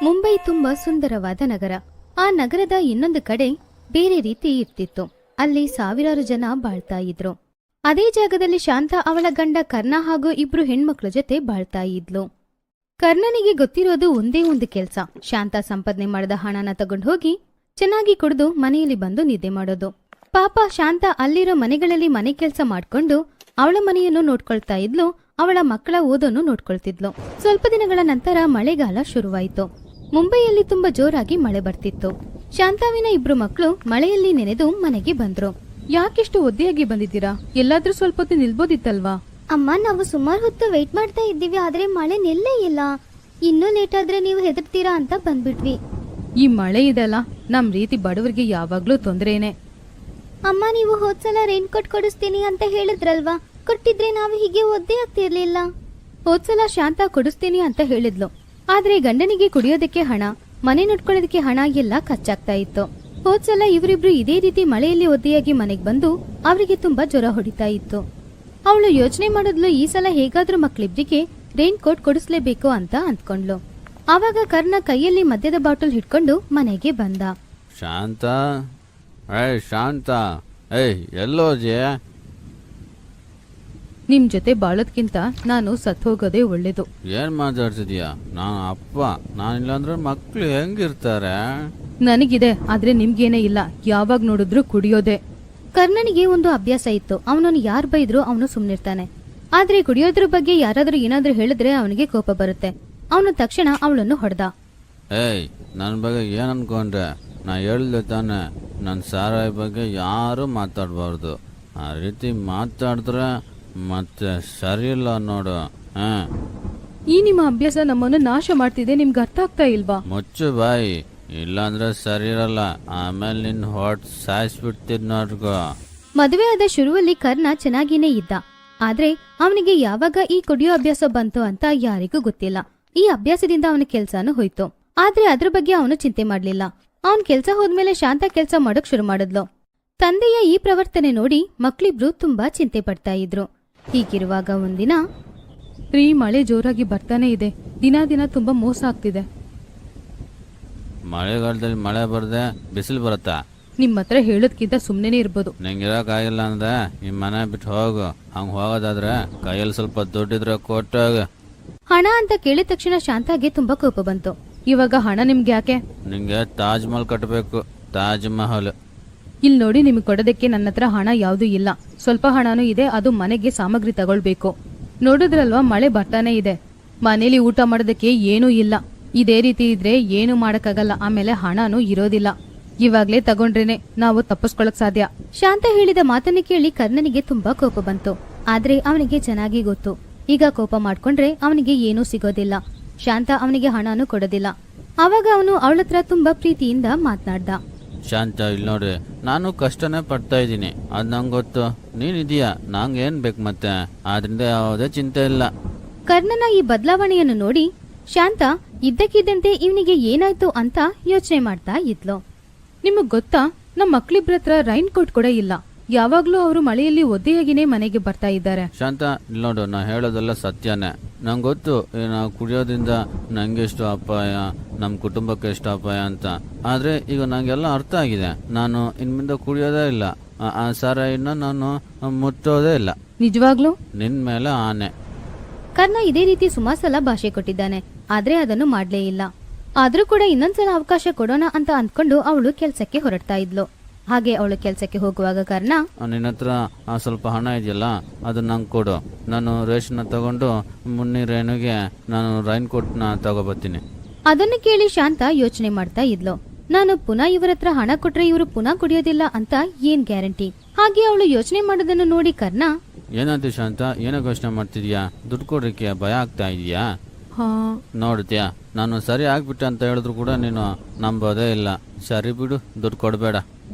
ಮುಂಬೈ ತುಂಬಾ ಸುಂದರವಾದ ನಗರ. ಆ ನಗರದ ಇನ್ನೊಂದು ಕಡೆ ಬೇರೆ ರೀತಿ ಇರ್ತಿತ್ತು. ಅಲ್ಲಿ ಸಾವಿರಾರು ಜನ ಬಾಳ್ತಾ ಇದ್ರು. ಅದೇ ಜಾಗದಲ್ಲಿ ಶಾಂತ ಅವಳ ಗಂಡ ಕರ್ಣ ಹಾಗೂ ಇಬ್ರು ಹೆಣ್ಮಕ್ಳ ಜೊತೆ ಬಾಳ್ತಾ ಇದ್ಲು. ಕರ್ಣನಿಗೆ ಗೊತ್ತಿರೋದು ಒಂದೇ ಒಂದು ಕೆಲ್ಸ. ಶಾಂತ ಸಂಪಾದನೆ ಮಾಡಿದ ಹಣನ ತಗೊಂಡು ಹೋಗಿ ಚೆನ್ನಾಗಿ ಕುಡಿದು ಮನೆಯಲ್ಲಿ ಬಂದು ನಿದ್ದೆ ಮಾಡೋದು. ಪಾಪ ಶಾಂತ ಅಲ್ಲಿರೋ ಮನೆಗಳಲ್ಲಿ ಮನೆ ಕೆಲಸ ಮಾಡ್ಕೊಂಡು ಅವಳ ಮನೆಯನ್ನು ನೋಡ್ಕೊಳ್ತಾ ಇದ್ಲು. ಅವಳ ಮಕ್ಕಳ ಓದನ್ನು ನೋಡ್ಕೊಳ್ತಿದ್ಲು. ಸ್ವಲ್ಪ ದಿನಗಳ ನಂತರ ಮಳೆಗಾಲ ಶುರುವಾಯಿತು. ಮುಂಬೈಯಲ್ಲಿ ತುಂಬಾ ಜೋರಾಗಿ ಮಳೆ ಬರ್ತಿತ್ತು. ಶಾಂತಾವಿನ ಇಬ್ರು ಮಕ್ಕಳು ಮಳೆಯಲ್ಲಿ ನೆನೆದು ಮನೆಗೆ ಬಂದ್ರು. ಯಾಕೆಷ್ಟು ಒದ್ದೆಯಾಗಿ ಬಂದಿದ್ದೀರಾ? ಎಲ್ಲಾದ್ರೂ ಸ್ವಲ್ಪ ಹೊತ್ತು ನಿಲ್ಬೋದಿತ್ತಲ್ವಾ? ಅಮ್ಮ, ನಾವು ಸುಮಾರು ಹೊತ್ತು ವೆಯ್ಟ್ ಮಾಡ್ತಾ ಇದ್ದೀವಿ, ಆದ್ರೆ ಮಳೆ ನಿಲ್ಲೇ ಇಲ್ಲ. ಇನ್ನೂ ಲೇಟ್ ಆದ್ರೆ ನೀವು ಹೆದರ್ತೀರಾ ಅಂತ ಬಂದ್ಬಿಟ್ವಿ. ಈ ಮಳೆ ಇದಲ್ಲ, ನಮ್ ರೀತಿ ಬಡವರಿಗೆ ಯಾವಾಗ್ಲೂ ತೊಂದ್ರೆನೆ. ಅಮ್ಮ, ನೀವು ಹೋದ್ಸಲ ರೈನ್ ಕೋಟ್ ಕೊಡಿಸ್ತೀನಿ ಅಂತ ಹೇಳಿದ್ರಲ್ವಾ, ಕೊಟ್ಟಿದ್ರೆ ನಾವು ಹೀಗೆ ಒದ್ದೆ ಆಗ್ತಿರ್ಲಿಲ್ಲ. ಹೋದ್ಸಲ ಶಾಂತ ಕೊಡಿಸ್ತೀನಿ ಅಂತ ಹೇಳಿದ್ಲು. ಆದ್ರೆ ಗಂಡನಿಗೆ ಕುಡಿಯೋದಕ್ಕೆ ಹಣ, ಮನೆ ನೋಡ್ಕೊಳ್ಳೋದಕ್ಕೆ ಹಣ ಎಲ್ಲ ಖರ್ಚಾಗ್ತಾ ಇತ್ತು. ಹೋದ್ಸಲ ಇವರಿಬ್ರು ಇದೇ ರೀತಿ ಮಳೆಯಲ್ಲಿ ಒದ್ದೆಯಾಗಿ ಮನೆಗ್ ಬಂದು ಅವರಿಗೆ ತುಂಬಾ ಜ್ವರ ಹೊಡಿತಾ ಇತ್ತು. ಅವಳು ಯೋಚನೆ ಮಾಡಿದ್ಲು, ಈ ಸಲ ಹೇಗಾದ್ರೂ ಮಕ್ಳಿಬ್ರಿಗೆ ರೈನ್ ಕೋಟ್ ಕೊಡಿಸ್ಲೇಬೇಕು ಅಂತ ಅಂದ್ಕೊಂಡ್ಲು. ಆವಾಗ ಕರ್ಣ ಕೈಯಲ್ಲಿ ಮದ್ಯದ ಬಾಟಲ್ ಹಿಡ್ಕೊಂಡು ಮನೆಗೆ ಬಂದ. ಶಾಂತ, ಶಾಂತ, ಎಲ್ಲೋಜೆ? ನಿಮ್ ಜೊತೆ ಬಾಳೋದ್ಕಿಂತ ನಾನು ಸತ್ ಹೋಗೋದೇ ಒಳ್ಳೇದು. ಏನ್ ಮಾತಾಡ್ತಿದ್ಯಾ? ನಾನು ಅಪ್ಪ, ನಾನಿಲ್ಲಾಂದ್ರೆ ಮಕ್ಳು ಹೆಂಗಿರ್ತಾರೆ? ನನಗಿದೆ, ಆದ್ರೆ ನಿಮ್ಗೇನೇ ಇಲ್ಲ. ಯಾವಾಗ ನೋಡಿದ್ರು ಕುಡಿಯೋದೆ. ಕರ್ಣನಿಗೆ ಒಂದು ಅಭ್ಯಾಸ ಇತ್ತು. ಅವನನ್ನು ಯಾರು ಬೈದ್ರು ಅವನು ಸುಮ್ನಿರ್ತಾನೆ. ಆದ್ರೆ ಕುಡಿಯೋದ್ರ ಬಗ್ಗೆ ಯಾರಾದ್ರೂ ಏನಾದ್ರೂ ಹೇಳಿದ್ರೆ ಅವನಿಗೆ ಕೋಪ ಬರುತ್ತೆ. ಅವನು ತಕ್ಷಣ ಅವಳನ್ನು ಹೊಡೆದ. ನನ್ನ ಬಗ್ಗೆ ಏನ್ ಅನ್ಕೊಂಡ್ರೆ? ನಾ ಹೇಳ್ದೆ ತಾನೆ, ನನ್ನ ಸಾರಾಯಿ ಬಗ್ಗೆ ಯಾರು ಮಾತಾಡ್ಬಾರ್ದು. ಆ ರೀತಿ ಮಾತಾಡಿದ್ರೆ ಮತ್ತೆ ಸರಿ ಇಲ್ಲ ನೋಡು. ಈ ನಿಮ್ಮ ಅಭ್ಯಾಸ ನಮ್ಮನ್ನು ನಾಶ ಮಾಡ್ತಿದೆ, ನಿಮ್ಗೆ ಅರ್ಥ ಆಗ್ತಾ ಇಲ್ವಾ? ಮುಚ್ಚು ಬಾಯಿ, ಇಲ್ಲಾಂದ್ರೆ ಸರಿ ಇರಲ್ಲ. ಆಮೇಲೆ ನಿನ್ ಹೊಟ್ ಸಾಯಿಸ್ಬಿಡ್ತಿದ್ ನೋಡ್ಕೋ. ಮದುವೆ ಆದ ಶುರುವಲ್ಲಿ ಕರ್ಣ ಚೆನ್ನಾಗಿನೇ ಇದ್ದ. ಆದ್ರೆ ಅವನಿಗೆ ಯಾವಾಗ ಈ ಕುಡಿಯೋ ಅಭ್ಯಾಸ ಬಂತು ಅಂತ ಯಾರಿಗೂ ಗೊತ್ತಿಲ್ಲ. ಈ ಅಭ್ಯಾಸದಿಂದ ಅವನ ಕೆಲ್ಸಾನು ಹೋಯ್ತು. ಆದ್ರೆ ಅದ್ರ ಬಗ್ಗೆ ಅವನು ಚಿಂತೆ ಮಾಡ್ಲಿಲ್ಲ. ಅವನ್ ಕೆಲ್ಸ ಹೋದ್ಮೇಲೆ ಶಾಂತ ಕೆಲ್ಸ ಮಾಡೋಕ್ ಶುರು ಮಾಡಿದ್ಲು. ತಂದೆಯ ಈ ಪ್ರವರ್ತನೆ ನೋಡಿ ಮಕ್ಳಿಬ್ರು ತುಂಬಾ ಚಿಂತೆ ಪಡ್ತಾ ಇದ್ರು. ಹೀಗಿರುವಾಗ ಒಂದಿನ, ಮಳೆ ಜೋರಾಗಿ ಬರ್ತಾನೆ ಇದೆ. ದಿನ ತುಂಬಾ ಮೋಸ ಆಗ್ತಿದೆ. ಮಳೆಗಾಲದಲ್ಲಿ ಮಳೆ ಬರ್ದೆ ಬಿಸಿಲು ಬರುತ್ತಾ? ನಿಮ್ ಹತ್ರ ಹೇಳೋದ್ಕಿಂತ ಸುಮ್ನೆನೆ ಇರ್ಬೋದು. ನಿಂಗಿರಕ್ಕಾಗಿಲ್ಲ ಅಂದ್ರೆ ನಿಮ್ ಮನೆ ಬಿಟ್ಟು ಹೋಗು. ಹಂಗ ಹೋಗೋದಾದ್ರೆ ಕೈಯಲ್ಲಿ ಸ್ವಲ್ಪ ದುಡ್ಡಿದ್ರೆ ಕೊಟ್ಟಾಗ. ಹಣ ಅಂತ ಕೇಳಿದ ತಕ್ಷಣ ಶಾಂತಾಗೆ ತುಂಬಾ ಕೋಪ ಬಂತು. ಇವಾಗ ಹಣ ನಿಮ್ಗೆ ಯಾಕೆ? ನಿಂಗೆ ತಾಜ್ ಮಹಲ್ ಕಟ್ಟಬೇಕು. ತಾಜ್ ಮಹಲ್. ಇಲ್ಲಿ ನೋಡಿ, ನಿಮಗೆ ಕೊಡೋದಕ್ಕೆ ನನ್ನ ಹತ್ರ ಹಣ ಯಾವ್ದು ಇಲ್ಲ. ಸ್ವಲ್ಪ ಹಣನೂ ಇದೆ, ಅದು ಮನೆಗೆ ಸಾಮಗ್ರಿ ತಗೊಳ್ಬೇಕು. ನೋಡಿದ್ರಲ್ವಾ, ಮಳೆ ಬರ್ತಾನೆ ಇದೆ. ಮನೇಲಿ ಊಟ ಮಾಡೋದಕ್ಕೆ ಏನೂ ಇಲ್ಲ. ಇದೇ ರೀತಿ ಇದ್ರೆ ಏನು ಮಾಡಕ್ಕಾಗಲ್ಲ. ಆಮೇಲೆ ಹಣನೂ ಇರೋದಿಲ್ಲ. ಇವಾಗ್ಲೇ ತಗೊಂಡ್ರೇನೆ ನಾವು ತಪ್ಪಿಸ್ಕೊಳಕ್ ಸಾಧ್ಯ. ಶಾಂತ ಹೇಳಿದ ಮಾತನ್ನು ಕೇಳಿ ಕರ್ಣನಿಗೆ ತುಂಬಾ ಕೋಪ ಬಂತು. ಆದ್ರೆ ಅವನಿಗೆ ಚೆನ್ನಾಗಿ ಗೊತ್ತು, ಈಗ ಕೋಪ ಮಾಡ್ಕೊಂಡ್ರೆ ಅವನಿಗೆ ಏನೂ ಸಿಗೋದಿಲ್ಲ. ಶಾಂತ ಅವನಿಗೆ ಹಣನೂ ಕೊಡೋದಿಲ್ಲ. ಆವಾಗ ಅವನು ಅವಳತ್ರ ತುಂಬಾ ಪ್ರೀತಿಯಿಂದ ಮಾತನಾಡ್ದ. ಶಾಂತ, ಇಲ್ಲಿ ನೋಡ್ರಿ, ನಾನು ಕಷ್ಟನೇ ಪಡ್ತಾ ಇದ್ದೀನಿ. ಅದ್ ನಂಗೆ ಗೊತ್ತು. ನೀನಿದೀಯಾ, ನಂಗೆ ಏನ್ ಬೇಕು ಮತ್ತೆ? ಆದ್ರಿಂದ ಯಾವುದೇ ಚಿಂತೆ ಇಲ್ಲ. ಕರ್ಣನ ಈ ಬದಲಾವಣೆಯನ್ನು ನೋಡಿ ಶಾಂತ ಇದ್ದಕ್ಕಿದ್ದಂತೆ ಇವನಿಗೆ ಏನಾಯ್ತು ಅಂತ ಯೋಚನೆ ಮಾಡ್ತಾ ಇದ್ಲು. ನಿಮಗ್ ಗೊತ್ತಾ, ನಮ್ಮ ಮಕ್ಳಿಬ್ರ ಹತ್ರ ರೈನ್ ಕೋಟ್ ಕೂಡ ಇಲ್ಲ. ಯಾವಾಗ್ಲೂ ಅವರು ಮಳೆಯಲ್ಲಿ ಒದ್ದೆಯಾಗಿನೇ ಮನೆಗೆ ಬರ್ತಾ ಇದ್ದಾರೆ. ಶಾಂತ, ಇಲ್ಲಿ ನೋಡು, ನಾ ಹೇಳೋದೆಲ್ಲ ಸತ್ಯನೇ. ನಂಗೆ ಗೊತ್ತು, ನಾವು ಕುಡಿಯೋದ್ರಿಂದ ನಂಗೆ ಎಷ್ಟು ಅಪಾಯ, ನಮ್ಮ ಕುಟುಂಬಕ್ಕೆ ಎಷ್ಟು ಅಪಾಯ ಅಂತ. ಆದ್ರೆ ಈಗ ನಂಗೆಲ್ಲ ಅರ್ಥ ಆಗಿದೆ. ನಾನು ಇನ್ಮಿಂದ ಕುಡಿಯೋದೇ ಇಲ್ಲ. ಆ ಸಾರಾಯಿನ ನಾನು ಮುಟ್ಟೋದೇ ಇಲ್ಲ. ನಿಜವಾಗ್ಲೂ? ನಿನ್ ಮೇಲೆ ಆನೆ. ಕರ್ಣ ಇದೇ ರೀತಿ ಸುಮಾರು ಸಲ ಭಾಷೆ ಕೊಟ್ಟಿದ್ದಾನೆ, ಆದ್ರೆ ಅದನ್ನು ಮಾಡ್ಲೇ ಇಲ್ಲ. ಆದ್ರೂ ಕೂಡ ಇನ್ನೊಂದ್ಸಲ ಅವಕಾಶ ಕೊಡೋಣ ಅಂತ ಅಂದ್ಕೊಂಡು ಅವಳು ಕೆಲ್ಸಕ್ಕೆ ಹೊರಡ್ತಾ ಇದ್ಲು. ಹಾಗೆ ಅವಳು ಕೆಲ್ಸಕ್ಕೆ ಹೋಗುವಾಗ ಕರ್ಣ, ನಿನ್ನ ಹತ್ರ ಸ್ವಲ್ಪ ಹಣ ಇದೆಯಲ್ಲ, ಅದು ನಂಗೆ ಕೊಡು. ನಾನು ರೇಷನ್ ತಗೊಂಡು ಮುನ್ನಿರೇನುಗೆ ನಾನು ರೈನ್ ಕೋಟ್ನ ತಗೋಬರ್ತೀನಿ. ಅದನ್ನು ಕೇಳಿ ಶಾಂತ ಯೋಚನೆ ಮಾಡ್ತಾ ಇದ್ಲು. ನಾನು ಪುನಃ ಇವರ ಹತ್ರ ಹಣ ಕೊಟ್ರೆ ಇವರು ಪುನಃ ಕುಡಿಯೋದಿಲ್ಲ ಅಂತ ಏನ್ ಗ್ಯಾರಂಟಿ? ಹಾಗೆ ಅವಳು ಯೋಚನೆ ಮಾಡೋದನ್ನು ನೋಡಿ ಕರ್ಣ, ಏನಾಯ್ತು ಶಾಂತ, ಏನೋ ಯೋಚನೆ ಮಾಡ್ತಿದ್ಯಾ? ದುಡ್ಡು ಕೊಡ್ಲಿಕ್ಕೆ ಭಯ ಆಗ್ತಾ ಇದೆಯಾ? ನೋಡ್ತೀಯಾ, ನಾನು ಸರಿ ಆಗ್ಬಿಟ್ಟೆ ಅಂತ ಹೇಳಿದ್ರು ಕೂಡ ನೀನು ನಂಬೋದೇ ಇಲ್ಲ. ಸರಿ ಬಿಡು, ದುಡ್ಡು ಕೊಡಬೇಡ.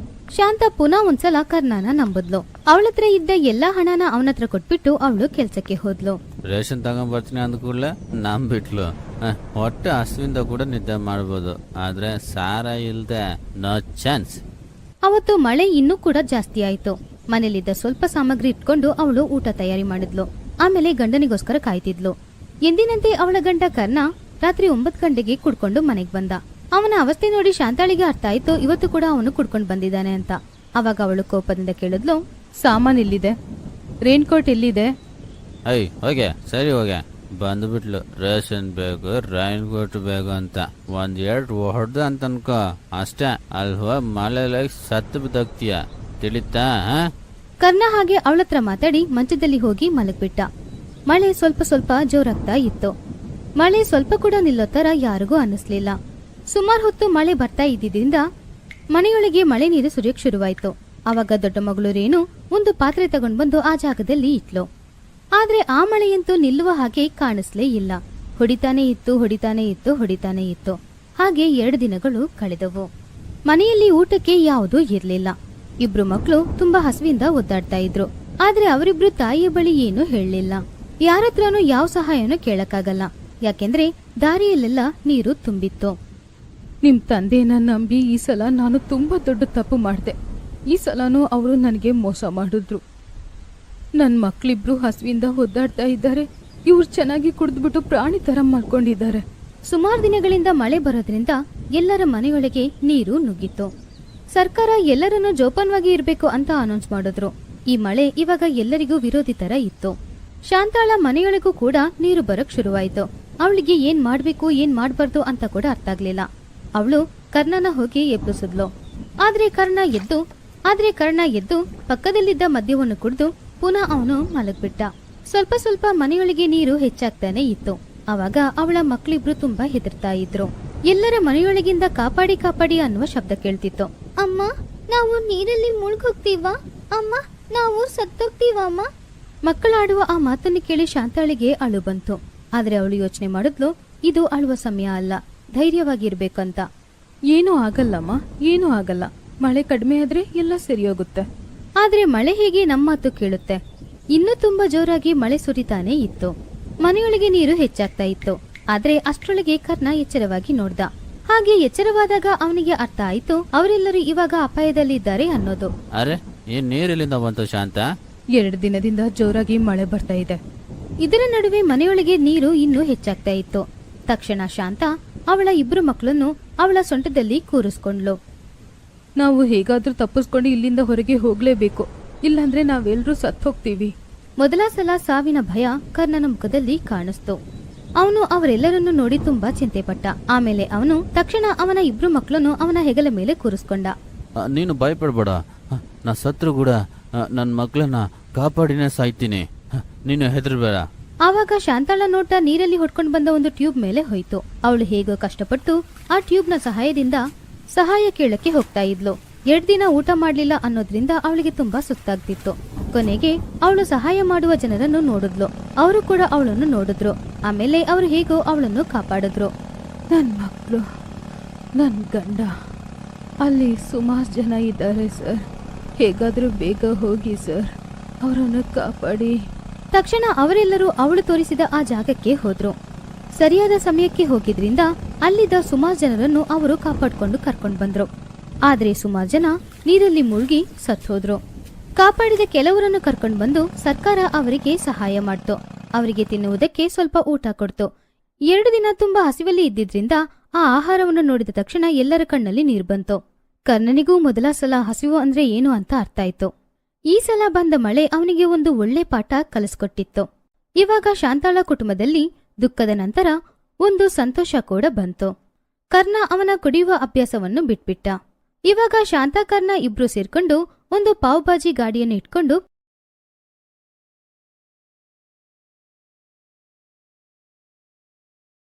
ಶಾಂತ ಪುನಃ ಒಂದ್ಸಲ ಕರ್ಣನ ನಂಬದ್ಲು. ಅವಳತ್ರ ಇದ್ದ ಎಲ್ಲಾ ಹಣನ ಅವನತ್ರ ಕೊಟ್ಬಿಟ್ಟು ಅವಳು ಕೆಲ್ಸಕ್ಕೆ ಹೋದ್ಲು. ರೇಷನ್ ತಗೊಂಡ್ಬರ್ತೀನಿ ಅಂದ ಕೂಡಲೇ ನಂಬಿಟ್ಲು. ಹೊಟ್ಟೆ ಹಸುವಿಂದ ಕೂಡ ನಿದ್ದೆ ಮಾಡ್ಬೋದು, ಆದ್ರೆ ಸಾರ ಇಲ್ದೆ ನೋ ಚಾನ್ಸ್. ಅವತ್ತು ಮಳೆ ಇನ್ನೂ ಕೂಡ ಜಾಸ್ತಿ ಆಯ್ತು. ಮನೇಲಿದ್ದ ಸ್ವಲ್ಪ ಸಾಮಗ್ರಿ ಇಟ್ಕೊಂಡು ಅವಳು ಊಟ ತಯಾರಿ ಮಾಡಿದ್ಲು. ಆಮೇಲೆ ಗಂಡನಿಗೋಸ್ಕರ ಕಾಯ್ತಿದ್ಲು. ಎಂದಿನಂತೆ ಅವಳ ಗಂಡ ಕರ್ಣ ರಾತ್ರಿ 9 ಗಂಟೆಗೆ ಕುಡ್ಕೊಂಡು ಮನೆಗೆ ಬಂದ. ಅವನ ಅವಸ್ಥೆ ನೋಡಿ ಶಾಂತಾಳಿಗೆ ಅರ್ಥ ಆಯ್ತು ಇವತ್ತು ಕೂಡ ಅವನು ಕುಡ್ಕೊಂಡು ಬಂದಿದ್ದಾನೆ ಅಂತ. ಅವಾಗ ಅವಳು ಕೋಪದಿಂದ ಕೇಳಿದ್ಲು, ಸಾಮಾನ್ ಎಲ್ಲಿದೆ? ರೇನ್ಕೋಟ್ ಎಲ್ಲಿದೆ? ಹೋಗೆ ಸರಿ ಹೋಗೆ ಬಂದ್ಬಿಟ್ಲು. ರೇಷನ್ ಬೇಕು, ರೈನ್ ಕೋಟ್ ಬೇಕು ಅಂತ 1-2 ಹೊಡೆದ ಅಂತ ಅನ್ಕೋ ಅಷ್ಟೇ. ಅಲ್ಲಿ ಹೋಗಿ ಮಳೆಯಲ್ಲಿ ಸತ್ತು ಬಿದ್ದೋಗ್ತೀಯ, ತಿಳಿತಾ? ಕರ್ಣ ಹಾಗೆ ಅವಳತ್ರ ಮಾತಾಡಿ ಮಂಚದಲ್ಲಿ ಹೋಗಿ ಮಲಗ್ಬಿಟ್ಟ. ಮಳೆ ಸ್ವಲ್ಪ ಸ್ವಲ್ಪ ಜೋರಾಗ್ತಾ ಇತ್ತು. ಮಳೆ ಸ್ವಲ್ಪ ಕೂಡ ನಿಲ್ಲೋ ತರ ಯಾರಿಗೂ ಅನ್ನಿಸ್ಲಿಲ್ಲ. ಸುಮಾರು ಹೊತ್ತು ಮಳೆ ಬರ್ತಾ ಇದ್ದಿದ್ರಿಂದ ಮನೆಯೊಳಗೆ ಮಳೆ ನೀರು ಸುರಿಯಕ್ ಶುರುವಾಯ್ತು. ಅವಾಗ ದೊಡ್ಡ ಮಗಳು ರೇಣು ಒಂದು ಪಾತ್ರೆ ತಗೊಂಡ್ ಬಂದು ಆ ಜಾಗದಲ್ಲಿ ಇಟ್ಲು. ಆದ್ರೆ ಆ ಮಳೆಯಂತೂ ನಿಲ್ಲುವ ಹಾಗೆ ಕಾಣಿಸ್ಲೇ ಇಲ್ಲ. ಹೊಡಿತಾನೆ ಇತ್ತು. ಹಾಗೆ 2 ದಿನಗಳು ಕಳೆದವು. ಮನೆಯಲ್ಲಿ ಊಟಕ್ಕೆ ಯಾವುದೂ ಇರ್ಲಿಲ್ಲ. ಇಬ್ರು ಮಕ್ಕಳು ತುಂಬಾ ಹಸಿವಿಂದ ಒದ್ದಾಡ್ತಾ ಇದ್ರು. ಆದ್ರೆ ಅವರಿಬ್ರು ತಾಯಿಯ ಬಳಿ ಏನೂ ಹೇಳಲಿಲ್ಲ. ಯಾರತ್ರನೂ ಯಾವ ಸಹಾಯನೂ ಕೇಳಕ್ಕಾಗಲ್ಲ. ಯಾಕೆಂದ್ರೆ ದಾರಿಯಲ್ಲೆಲ್ಲ ನೀರು ತುಂಬಿತ್ತು. ನಿಮ್ ತಂದೆನ ನಂಬಿ ಈ ಸಲ ನಾನು ತುಂಬಾ ದೊಡ್ಡ ತಪ್ಪು ಮಾಡಿದೆ. ಈ ಸಲನೂ ಅವರು ನನಗೆ ಮೋಸ ಮಾಡಿದ್ರು. ನನ್ನ ಮಕ್ಕಳಿಬ್ರು ಹಸುವಿಂದ ಒದ್ದಾಡ್ತಾ ಇದ್ದಾರೆ. ಇವ್ರು ಚೆನ್ನಾಗಿ ಕುಡಿದ್ಬಿಟ್ಟು ಪ್ರಾಣಿ ತರ ಮಾಡ್ಕೊಂಡಿದ್ದಾರೆ. ಸುಮಾರು ದಿನಗಳಿಂದ ಮಳೆ ಬರೋದ್ರಿಂದ ಎಲ್ಲರ ಮನೆಯೊಳಗೆ ನೀರು ನುಗ್ಗಿತ್ತು. ಸರ್ಕಾರ ಎಲ್ಲರನ್ನೂ ಜೋಪಾನವಾಗಿ ಇರಬೇಕು ಅಂತ ಅನೌನ್ಸ್ ಮಾಡಿದ್ರು. ಈ ಮಳೆ ಇವಾಗ ಎಲ್ಲರಿಗೂ ವಿರೋಧಿ ತರ ಇತ್ತು. ಶಾಂತಾಳ ಮನೆಯೊಳಗೂ ಕೂಡ ನೀರು ಬರಕ್ ಶುರುವಾಯಿತು. ಅವಳಿಗೆ ಏನ್ ಮಾಡ್ಬೇಕು ಏನ್ ಮಾಡ್ಬಾರ್ದು ಅಂತ ಕೂಡ ಅರ್ಥ ಆಗ್ಲಿಲ್ಲ. ಅವಳು ಕರ್ಣನ ಹೋಗಿ ಎಬ್ಬಿಸಿದ್ಲು. ಆದ್ರೆ ಕರ್ಣ ಎದ್ದು ಪಕ್ಕದಲ್ಲಿದ್ದ ಮದ್ಯವನ್ನು ಕುಡಿದು ಪುನಃ ಅವನು ಮಲಗ್ಬಿಟ್ಟ. ಸ್ವಲ್ಪ ಸ್ವಲ್ಪ ಮನೆಯೊಳಗೆ ನೀರು ಹೆಚ್ಚಾಗ್ತಾನೆ ಇತ್ತು. ಅವಾಗ ಅವಳ ಮಕ್ಕಳಿಬ್ರು ತುಂಬಾ ಹೆದರ್ತಾ ಇದ್ರು. ಎಲ್ಲರ ಮನೆಯೊಳಗಿಂದ ಕಾಪಾಡಿ ಅನ್ನುವ ಶಬ್ದ ಕೇಳ್ತಿತ್ತು. ಅಮ್ಮ, ನಾವು ನೀರಲ್ಲಿ ಮುಳುಗೋಗ್ತೀವಾ? ಅಮ್ಮ, ನಾವು ಸತ್ತೋಗ್ತೀವಾ ಅಮ್ಮ? ಮಕ್ಕಳಾಡುವ ಆ ಮಾತನ್ನು ಕೇಳಿ ಶಾಂತಾಳಿಗೆ ಅಳು ಬಂತು. ಆದ್ರೆ ಅವಳು ಯೋಚನೆ ಮಾಡಿದ್ಲು, ಇದು ಅಳುವ ಸಮಯ ಅಲ್ಲ, ಧೈರ್ಯವಾಗಿರ್ಬೇಕಂತ. ಏನೂ ಆಗಲ್ಲಮ್ಮ, ಏನೂ ಆಗಲ್ಲ. ಮಳೆ ಕಡಿಮೆ ಆದ್ರೆ ಎಲ್ಲ ಸರಿ ಹೋಗುತ್ತೆ. ಆದ್ರೆ ಮಳೆ ಹೇಗೆ ನಮ್ಮ ಮಾತು ಕೇಳುತ್ತೆ? ಇನ್ನೂ ತುಂಬಾ ಜೋರಾಗಿ ಮಳೆ ಸುರಿತಾನೆ ಇತ್ತು. ಮನೆಯೊಳಗೆ ನೀರು ಹೆಚ್ಚಾಗ್ತಾ ಇತ್ತು. ಆದ್ರೆ ಅಷ್ಟರೊಳಗೆ ಕರ್ಣ ಎಚ್ಚರವಾಗಿ ನೋಡ್ದ. ಹಾಗೆ ಎಚ್ಚರವಾದಾಗ ಅವನಿಗೆ ಅರ್ಥ ಆಯ್ತು ಅವರೆಲ್ಲರೂ ಇವಾಗ ಅಪಾಯದಲ್ಲಿದ್ದಾರೆ ಅನ್ನೋದು. ಅರೆ, ಏನ್ ನೀರಿಲ್ಲಿಂದ ಬಂತು ಶಾಂತ? 2 ದಿನದಿಂದ ಜೋರಾಗಿ ಮಳೆ ಬರ್ತಾ ಇದೆ. ಇದರ ನಡುವೆ ಮನೆಯೊಳಗೆ ನೀರು ಇನ್ನೂ ಹೆಚ್ಚಾಗ್ತಾ ಇತ್ತು. ತಕ್ಷಣ ಶಾಂತ ಅವಳ 2 ಮಕ್ಕಳನ್ನು ಅವಳ ಸೊಂಟದಲ್ಲಿ ಕೂರಿಸ್ಕೊಂಡ್ಲು. ನಾವು ಹೇಗಾದ್ರೂ ತಪ್ಪಿಸ್ಕೊಂಡು ಇಲ್ಲಿಂದ ಹೊರಗೆ ಹೋಗ್ಲೇಬೇಕು, ಇಲ್ಲಾಂದ್ರೆ ನಾವೆಲ್ಲರೂ ಸತ್ತು ಹೋಗ್ತೀವಿ. ಮೊದಲ ಸಲ ಸಾವಿನ ಭಯ ಕರ್ಣನ ಮುಖದಲ್ಲಿ ಕಾಣಿಸ್ತು. ಅವನು ಅವರೆಲ್ಲರನ್ನು ನೋಡಿ ತುಂಬಾ ಚಿಂತೆ ಪಟ್ಟ. ಆಮೇಲೆ ಅವನು ತಕ್ಷಣ ಅವನ 2 ಮಕ್ಕಳನ್ನು ಅವನ ಹೆಗಲ ಮೇಲೆ ಕೂರಿಸ್ಕೊಂಡ. ನೀನು ಭಯಪಡ್ಬೇಡ, ನಾ ಸತ್ರು ಕೂಡ ನನ್ನ ಮಕ್ಕಳನ್ನ ಕಾಪಾಡಿನೇ ಸಾಯ್ತೀನಿ, ನೀನು ಹೆದರ್ಬೇಡ. ಆವಾಗ ಶಾಂತಾಳ ನೋಟ ನೀರಲ್ಲಿ ಹೊಡ್ಕೊಂಡು ಬಂದ ಒಂದು ಟ್ಯೂಬ್ ಮೇಲೆ ಹೋಯ್ತು. ಅವಳು ಹೇಗೋ ಕಷ್ಟಪಟ್ಟು ಆ ಟ್ಯೂಬ್ನ ಸಹಾಯದಿಂದ ಸಹಾಯ ಕೇಳಕ್ಕೆ ಹೋಗ್ತಾ ಇದ್ಲು. 2 ದಿನ ಊಟ ಮಾಡ್ಲಿಲ್ಲ ಅನ್ನೋದ್ರಿಂದ ಅವಳಿಗೆ ತುಂಬಾ ಸುಸ್ತಾಗ್ತಿತ್ತು. ಕೊನೆಗೆ ಅವಳು ಸಹಾಯ ಮಾಡುವ ಜನರನ್ನು ನೋಡಿದ್ಲು. ಅವರು ಕೂಡ ಅವಳನ್ನು ನೋಡಿದ್ರು. ಆಮೇಲೆ ಅವರು ಹೇಗೋ ಅವಳನ್ನು ಕಾಪಾಡಿದ್ರು. ನನ್ನ ಮಕ್ಕಳು, ನನ್ನ ಗಂಡ, ಅಲ್ಲಿ ಸುಮಾರು ಜನ ಇದ್ದಾರೆ ಸರ್. ಹೇಗಾದ್ರೂ ಬೇಗ ಹೋಗಿ ಸರ್, ಅವರನ್ನು ಕಾಪಾಡಿ. ತಕ್ಷಣ ಅವರೆಲ್ಲರೂ ಅವಳು ತೋರಿಸಿದ ಆ ಜಾಗಕ್ಕೆ ಹೋದ್ರು. ಸರಿಯಾದ ಸಮಯಕ್ಕೆ ಹೋಗಿದ್ರಿಂದ ಅಲ್ಲಿದ್ದ ಸುಮಾರು ಜನರನ್ನು ಅವರು ಕಾಪಾಡ್ಕೊಂಡು ಕರ್ಕೊಂಡು ಬಂದ್ರು. ಆದ್ರೆ ಸುಮಾರು ಜನ ನೀರಲ್ಲಿ ಮುಳುಗಿ ಸತ್ತೋದ್ರು. ಕಾಪಾಡಿದ ಕೆಲವರನ್ನು ಕರ್ಕೊಂಡು ಬಂದು ಸರ್ಕಾರ ಅವರಿಗೆ ಸಹಾಯ ಮಾಡ್ತು. ಅವರಿಗೆ ತಿನ್ನುವುದಕ್ಕೆ ಸ್ವಲ್ಪ ಊಟ ಕೊಡ್ತು. 2 ದಿನ ತುಂಬಾ ಹಸಿವಲ್ಲಿ ಇದ್ದಿದ್ರಿಂದ ಆ ಆಹಾರವನ್ನು ನೋಡಿದ ತಕ್ಷಣ ಎಲ್ಲರ ಕಣ್ಣಲ್ಲಿ ನೀರು ಬಂತು. ಕರ್ಣನಿಗೂ ಮೊದಲ ಸಲ ಹಸಿವು ಅಂದ್ರೆ ಏನು ಅಂತ ಅರ್ಥ ಆಯ್ತು. ಈ ಸಲ ಬಂದ ಮಳೆ ಅವನಿಗೆ ಒಂದು ಒಳ್ಳೆ ಪಾಠ ಕಲಿಸ್ಕೊಟ್ಟಿತ್ತು. ಇವಾಗ ಶಾಂತಾಳ ಕುಟುಂಬದಲ್ಲಿ ದುಃಖದ ನಂತರ ಒಂದು ಸಂತೋಷ ಕೂಡ ಬಂತು. ಕರ್ಣ ಅವನ ಕುಡಿಯುವ ಅಭ್ಯಾಸವನ್ನು ಬಿಟ್ಬಿಟ್ಟ. ಇವಾಗ ಶಾಂತಾ ಕರ್ಣ ಇಬ್ರು ಸೇರ್ಕೊಂಡು ಒಂದು ಪಾವ್ ಭಾಜಿ ಗಾಡಿಯನ್ನು ಇಟ್ಕೊಂಡು